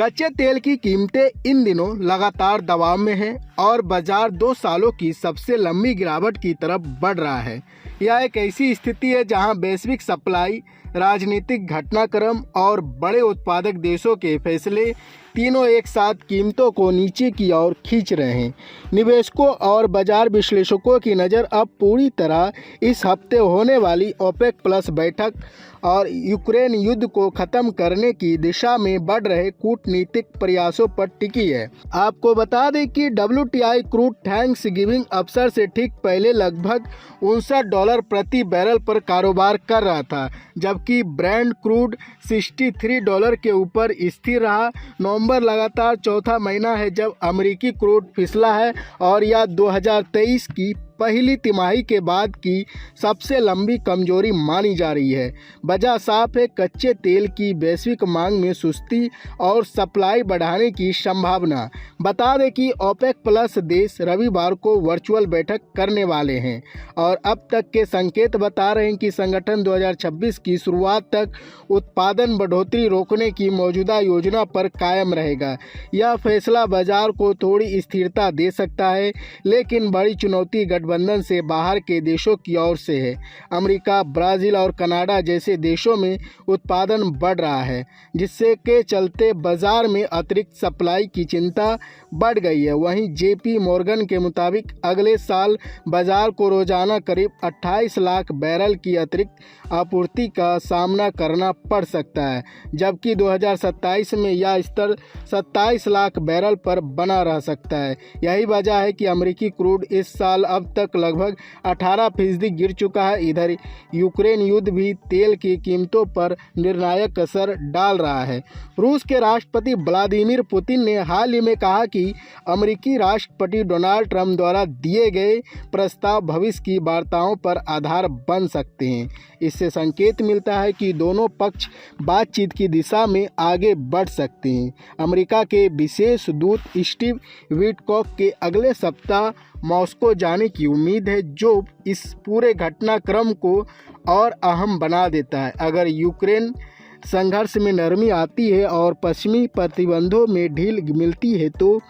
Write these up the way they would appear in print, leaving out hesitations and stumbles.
कच्चे तेल की कीमतें इन दिनों लगातार दबाव में है और बाजार 2 सालों की सबसे लंबी गिरावट की तरफ बढ़ रहा है। यह एक ऐसी स्थिति है जहां वैश्विक सप्लाई, राजनीतिक घटनाक्रम और बड़े उत्पादक देशों के फैसले तीनों एक साथ कीमतों को नीचे की ओर खींच रहे हैं। निवेशकों और बाजार विश्लेषकों की नज़र अब पूरी तरह इस हफ्ते होने वाली ओपेक प्लस बैठक और यूक्रेन युद्ध को ख़त्म करने की दिशा में बढ़ रहे कूटनीतिक प्रयासों पर टिकी है। आपको बता दें कि WTI क्रूड थैंक्सगिविंग अवसर से ठीक पहले लगभग $59 प्रति बैरल पर कारोबार कर रहा था, जबकि ब्रेंट क्रूड $63 के ऊपर स्थिर रहा। नवंबर लगातार चौथा महीना है जब अमेरिकी क्रूड फिसला है और यह 2023 की पहली तिमाही के बाद की सबसे लंबी कमजोरी मानी जा रही है। वजह साफ है, कच्चे तेल की वैश्विक मांग में सुस्ती और सप्लाई बढ़ाने की संभावना। बता दें कि ओपेक प्लस देश रविवार को वर्चुअल बैठक करने वाले हैं और अब तक के संकेत बता रहे हैं कि संगठन 2026 की शुरुआत तक उत्पादन बढ़ोतरी रोकने की मौजूदा योजना पर कायम रहेगा। यह फैसला बाजार को थोड़ी स्थिरता दे सकता है, लेकिन बड़ी चुनौती गठबंधन से बाहर के देशों की ओर से है। अमेरिका, ब्राज़ील और कनाडा जैसे देशों में उत्पादन बढ़ रहा है, जिससे के चलते बाजार में अतिरिक्त सप्लाई की चिंता बढ़ गई है। वहीं JP मॉर्गन के मुताबिक अगले साल बाजार को रोजाना करीब 28 लाख बैरल की अतिरिक्त आपूर्ति का सामना करना पड़ सकता है, जबकि 2027 में यह स्तर 27 लाख बैरल पर बना रह सकता है। यही वजह है कि अमेरिकी क्रूड इस साल अब तक लगभग 18% गिर चुका है। इधर यूक्रेन युद्ध भी तेल की कीमतों पर निर्णायक असर डाल रहा है। रूस के राष्ट्रपति व्लादिमीर पुतिन ने हाल ही में कहा कि अमेरिकी राष्ट्रपति डोनाल्ड ट्रंप द्वारा दिए गए प्रस्ताव भविष्य की वार्ताओं पर आधार बन सकते हैं। इससे संकेत मिलता है कि दोनों पक्ष बातचीत की दिशा में आगे बढ़ सकते हैं। अमेरिका के विशेष दूत स्टीव विटकॉक के अगले सप्ताह मॉस्को जाने की उम्मीद है, जो इस पूरे घटनाक्रम को और अहम बना देता है। अगर यूक्रेन संघर्ष में नरमी आती है और पश्चिमी प्रतिबंधों में ढील मिलती है, तो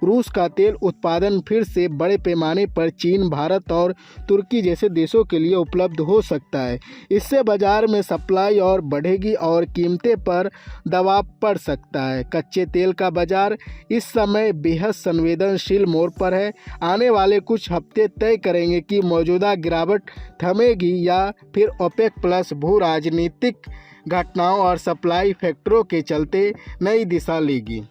रूस का तेल उत्पादन फिर से बड़े पैमाने पर चीन, भारत और तुर्की जैसे देशों के लिए उपलब्ध हो सकता है। इससे बाजार में सप्लाई और बढ़ेगी और कीमतें पर दबाव पड़ सकता है। कच्चे तेल का बाजार इस समय बेहद संवेदनशील मोड़ पर है। आने वाले कुछ हफ्ते तय करेंगे कि मौजूदा गिरावट थमेगी या फिर ओपेक प्लस भू राजनीतिक घटनाओं और सप्लाई फैक्टरों के चलते नई दिशा लेगी।